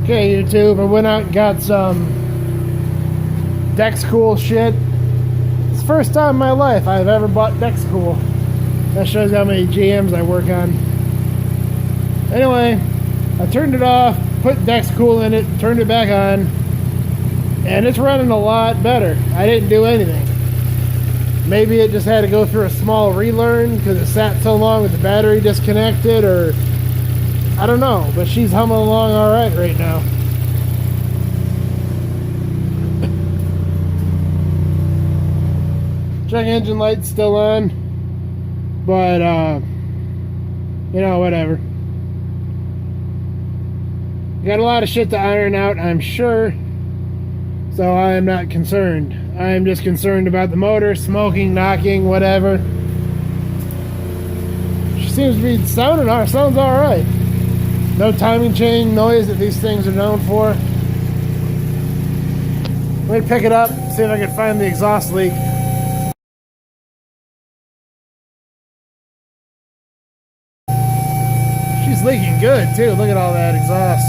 Okay, YouTube, I went out and got some Dexcool shit. It's the first time in my life I've ever bought Dexcool. That shows how many GMs I work on. Anyway, I turned it off, put Dexcool in it, turned it back on, and it's running a lot better. I didn't do anything. Maybe it just had to go through a small relearn because it sat so long with the battery disconnected, or I don't know, but she's humming along all right now. Check engine light's still on, but you know, whatever. Got a lot of shit to iron out, I'm sure, so I am not concerned. I am just concerned about the motor, smoking, knocking, whatever. She seems to be sounding sounds all right. No timing chain noise that these things are known for. Let me pick it up, see if I can find the exhaust leak. She's leaking good too. Look at all that exhaust.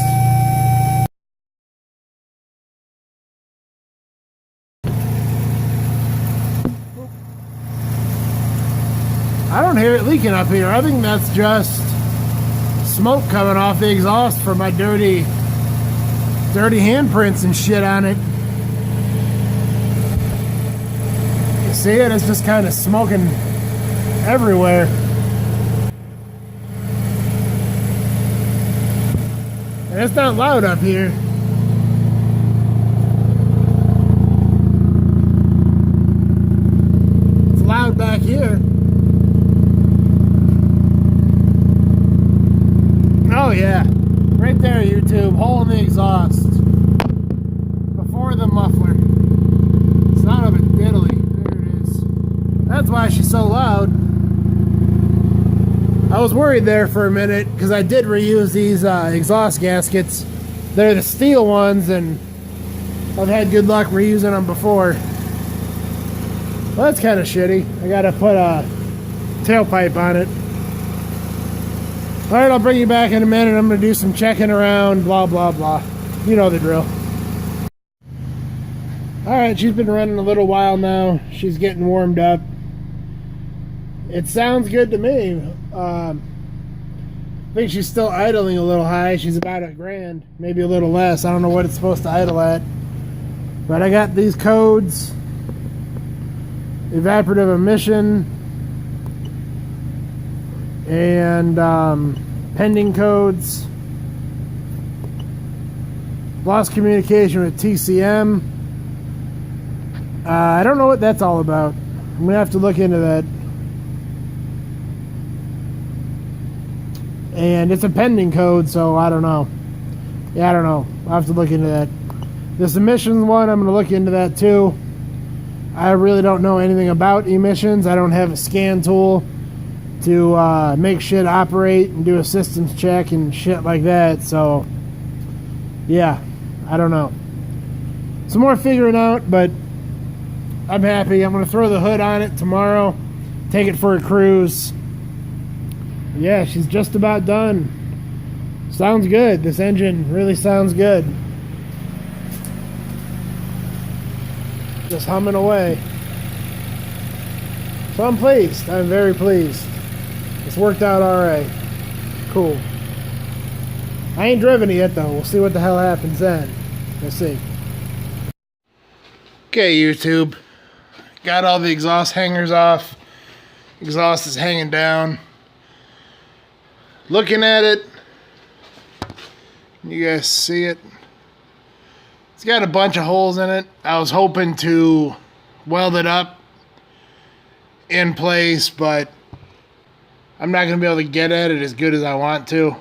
I don't hear it leaking up here. I think that's just smoke coming off the exhaust from my dirty handprints and shit on it. You see it? It's just kind of smoking everywhere. And it's not loud up here. It's loud back here. Oh yeah, right there, YouTube, hole in the exhaust, before the muffler. Son of a diddly, there it is. That's why she's so loud. I was worried there for a minute, because I did reuse these exhaust gaskets. They're the steel ones, and I've had good luck reusing them before. Well, that's kind of shitty. I gotta put a tailpipe on it. Alright, I'll bring you back in a minute. I'm going to do some checking around, blah, blah, blah. You know the drill. Alright, she's been running a little while now. She's getting warmed up. It sounds good to me. I think she's still idling a little high. She's about $1,000, maybe a little less. I don't know what it's supposed to idle at. But I got these codes. Evaporative emission. And pending codes, lost communication with TCM. I don't know what that's all about. I'm gonna have to look into that. And it's a pending code, so I don't know. Yeah, I don't know. I'll have to look into that. This emissions one, I'm gonna look into that too. I really don't know anything about emissions. I don't have a scan tool to make shit operate and do a systems check and shit like that, so yeah, I don't know. Some more figuring out, but I'm happy. I'm gonna throw the hood on it tomorrow, take it for a cruise. Yeah, she's just about done. Sounds good. This engine really sounds good. Just humming away. So I'm pleased. I'm very pleased. It's worked out alright. Cool. I ain't driven it yet though. We'll see what the hell happens then. Let's see. Okay, YouTube. Got all the exhaust hangers off. Exhaust is hanging down. Looking at it. You guys see it? It's got a bunch of holes in it. I was hoping to weld it up in place, but I'm not going to be able to get at it as good as I want to.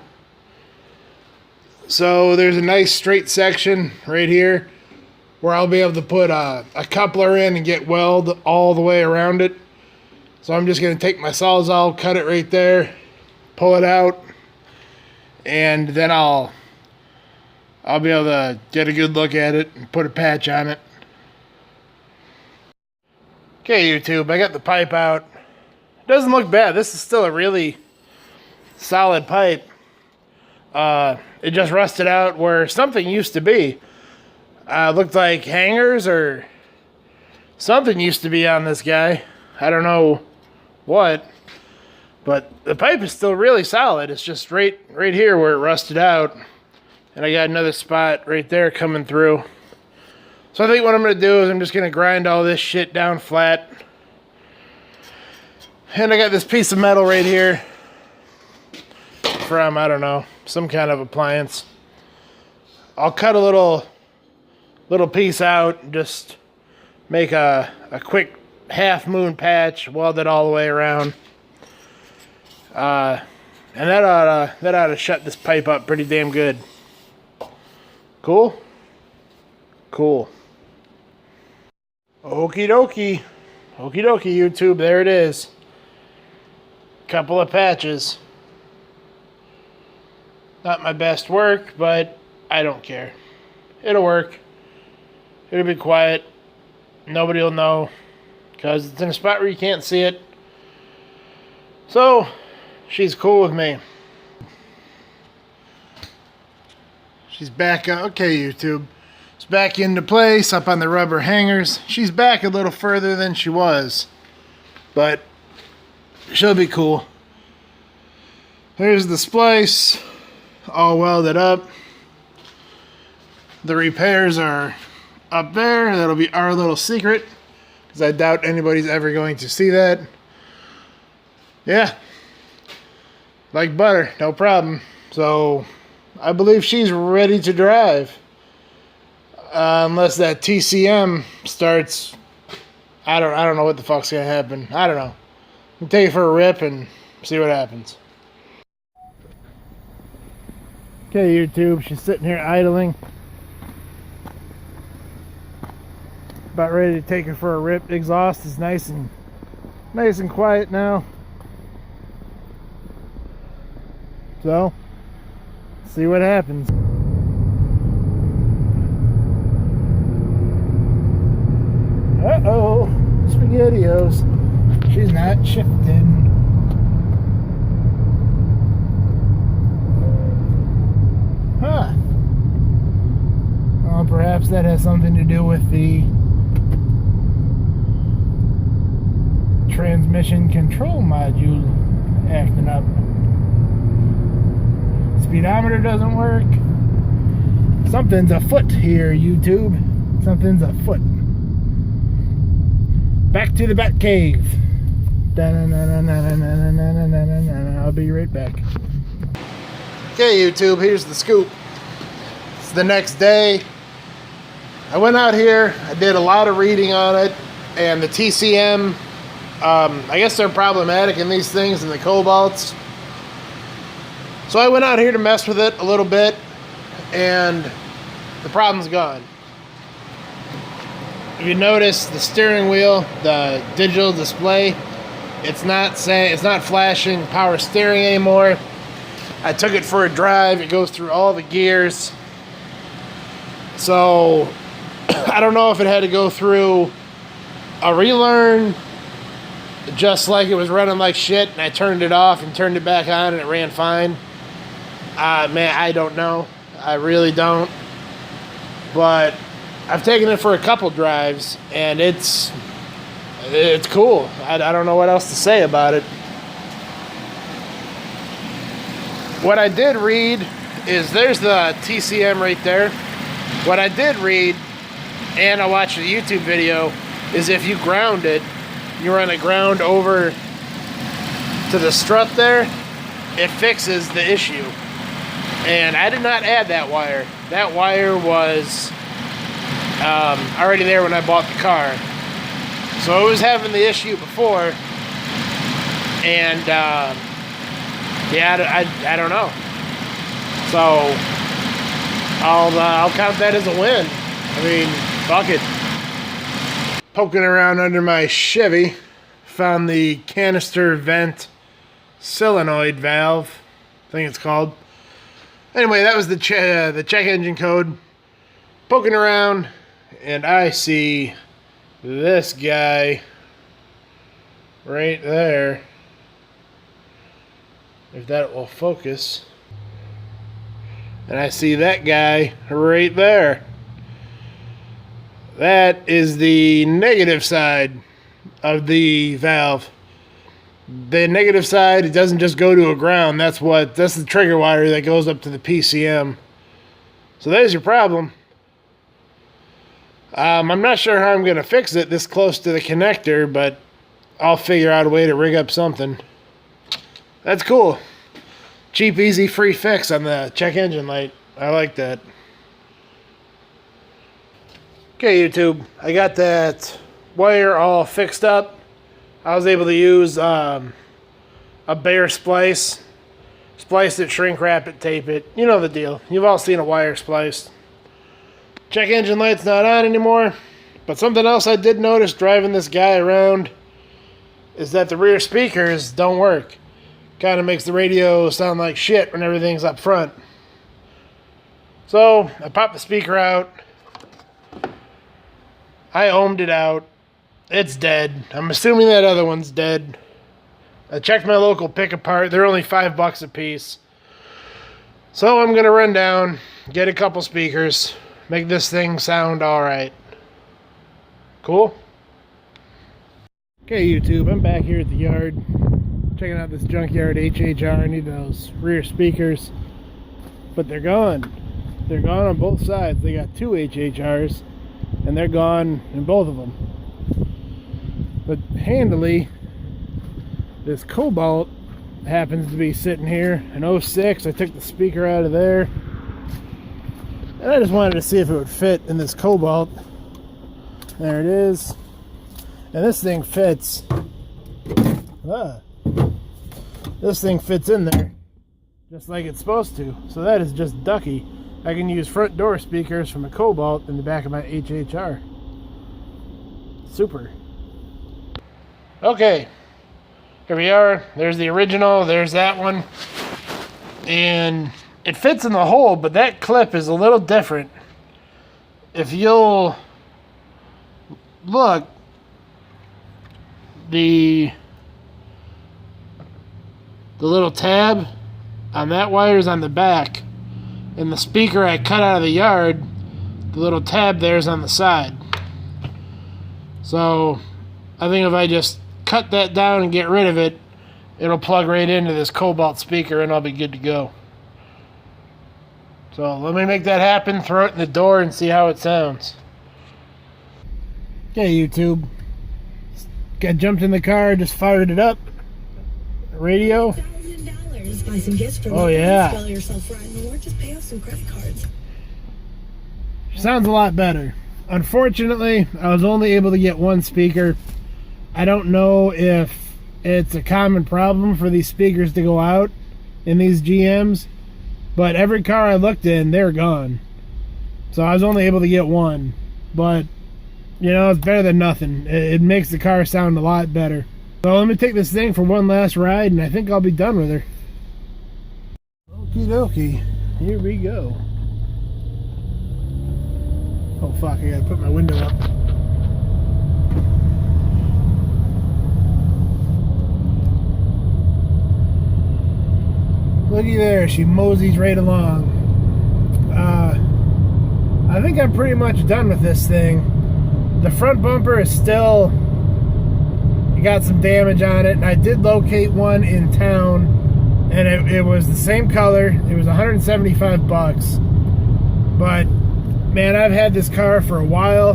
So there's a nice straight section right here where I'll be able to put a coupler in and get weld all the way around it. So I'm just going to take my Sawzall, cut it right there, pull it out, and then I'll be able to get a good look at it and put a patch on it. Okay, YouTube, I got the pipe out. It doesn't look bad. This is still a really solid pipe. It just rusted out where something used to be. Looked like hangers or something used to be on this guy. I don't know what, but the pipe is still really solid. It's just right here where it rusted out. And I got another spot right there coming through. So I think what I'm going to do is I'm just going to grind all this shit down flat. And I got this piece of metal right here from, I don't know, some kind of appliance. I'll cut a little piece out and just make a quick half moon patch, weld it all the way around. And that ought to shut this pipe up pretty damn good. Cool? Cool. Okie dokie. Okie dokie, YouTube. There it is. Couple of patches. Not my best work, but I don't care. It'll work. It'll be quiet. Nobody will know because it's in a spot where you can't see it. So, she's cool with me. She's back. Okay, YouTube. It's back into place up on the rubber hangers. She's back a little further than she was, but she'll be cool. There's the splice, all welded up. The repairs are up there. That'll be our little secret, because I doubt anybody's ever going to see that. Yeah, like butter, no problem. So I believe she's ready to drive. Unless that TCM starts, I don't know what the fuck's gonna happen. I don't know. We'll take it for a rip and see what happens. Okay, YouTube, she's sitting here idling. About ready to take her for a rip. The exhaust is nice and quiet now. So, see what happens. Uh-oh, SpaghettiOs. She's not shifting. Huh. Well, perhaps that has something to do with the transmission control module acting up. Speedometer doesn't work. Something's afoot here, YouTube. Something's afoot. Back to the Bat Cave. I'll be right back. Okay, YouTube, here's the scoop. It's the next day. I went out here, I did a lot of reading on it, and the TCM, I guess they're problematic in these things, in the cobalts. So I went out here to mess with it a little bit, and the problem's gone. If you notice, the steering wheel, the digital display, it's not flashing power steering anymore. I took it for a drive. It goes through all the gears. So I don't know if it had to go through a relearn, just like it was running like shit, and I turned it off and turned it back on and it ran fine. Man, I don't know. I really don't. But I've taken it for a couple drives, and it's cool. I don't know what else to say about it. What I did read is, there's the TCM right there. What I did read, and I watched a YouTube video, is if you ground it, you run a ground over to the strut there, it fixes the issue. And I did not add that wire. That wire was already there when I bought the car. So it was having the issue before, and yeah, I don't know. So I'll count that as a win. I mean, fuck it. Poking around under my Chevy, found the canister vent solenoid valve, I think it's called. Anyway, that was the check engine code. Poking around, and I see this guy right there. If that will focus. And I see that guy right there. That is the negative side of the valve. The negative side, it doesn't just go to a ground. That's the trigger wire that goes up to the PCM. So there's your problem. I'm not sure how I'm going to fix it this close to the connector, but I'll figure out a way to rig up something. That's cool. Cheap, easy, free fix on the check engine light. I like that. Okay, YouTube. I got that wire all fixed up. I was able to use a bare splice. Splice it, shrink wrap it, tape it. You know the deal. You've all seen a wire spliced. Check engine light's not on anymore. But something else I did notice driving this guy around is that the rear speakers don't work. Kind of makes the radio sound like shit when everything's up front. So I popped the speaker out. I ohmed it out. It's dead. I'm assuming that other one's dead. I checked my local pick apart. They're only $5 a piece. So I'm gonna run down, get a couple speakers, make this thing sound alright. Cool? Okay, YouTube, I'm back here at the yard. Checking out this Junkyard HHR. I need those rear speakers. But they're gone. They're gone on both sides. They got two HHRs. And they're gone in both of them. But handily, this Cobalt happens to be sitting here. An 06. I took the speaker out of there. And I just wanted to see if it would fit in this Cobalt. There it is. And this thing fits. This thing fits in there just like it's supposed to. So that is just ducky. I can use front door speakers from a Cobalt in the back of my HHR. Super. Okay. Here we are. There's the original. There's that one. And it fits in the hole, but that clip is a little different. If you'll look, the little tab on that wire is on the back. And the speaker I cut out of the yard, the little tab there is on the side. So I think if I just cut that down and get rid of it, it'll plug right into this Cobalt speaker and I'll be good to go. So let me make that happen, throw it in the door and see how it sounds. Okay, YouTube. Got jumped in the car, just fired it up. Radio. Buy some gifts from yeah. Spoil yourself riding or just pay off some credit cards. Sounds a lot better. Unfortunately, I was only able to get one speaker. I don't know if it's a common problem for these speakers to go out in these GMs, but every car I looked in, they're gone. So I was only able to get one, but you know, it's better than nothing. It makes the car sound a lot better. So let me take this thing for one last ride and I think I'll be done with her. Okie dokie, here we go. Oh fuck, I gotta put my window up. Looky there, she moseys right along. I think I'm pretty much done with this thing. The front bumper is still, it got some damage on it, and I did locate one in town, and it was the same color. It was $175, but man, I've had this car for a while,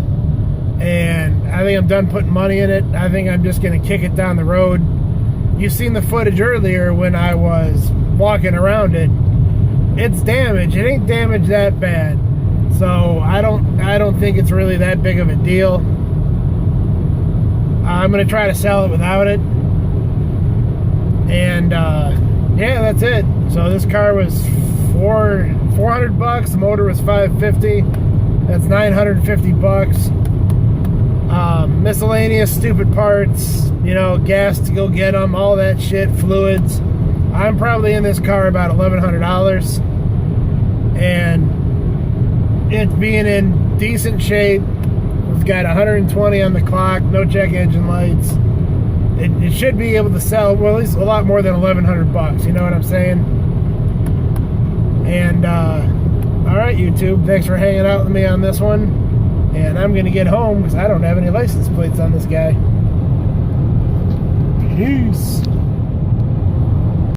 and I think I'm done putting money in it. I think I'm just gonna kick it down the road. You've seen the footage earlier when I was walking around it. It's damaged. It ain't damaged that bad, so I don't think it's really that big of a deal. I'm gonna try to sell it without it, and yeah, that's it. So this car was $400. The motor was $550. That's $950. Miscellaneous stupid parts, you know, gas to go get them, all that shit, fluids. I'm probably in this car about $1,100, and it's being in decent shape. It's got 120 on the clock, no check engine lights. It should be able to sell, well, at least a lot more than $1,100. You know what I'm saying? And Alright, YouTube, thanks for hanging out with me on this one. And I'm going to get home because I don't have any license plates on this guy. Peace.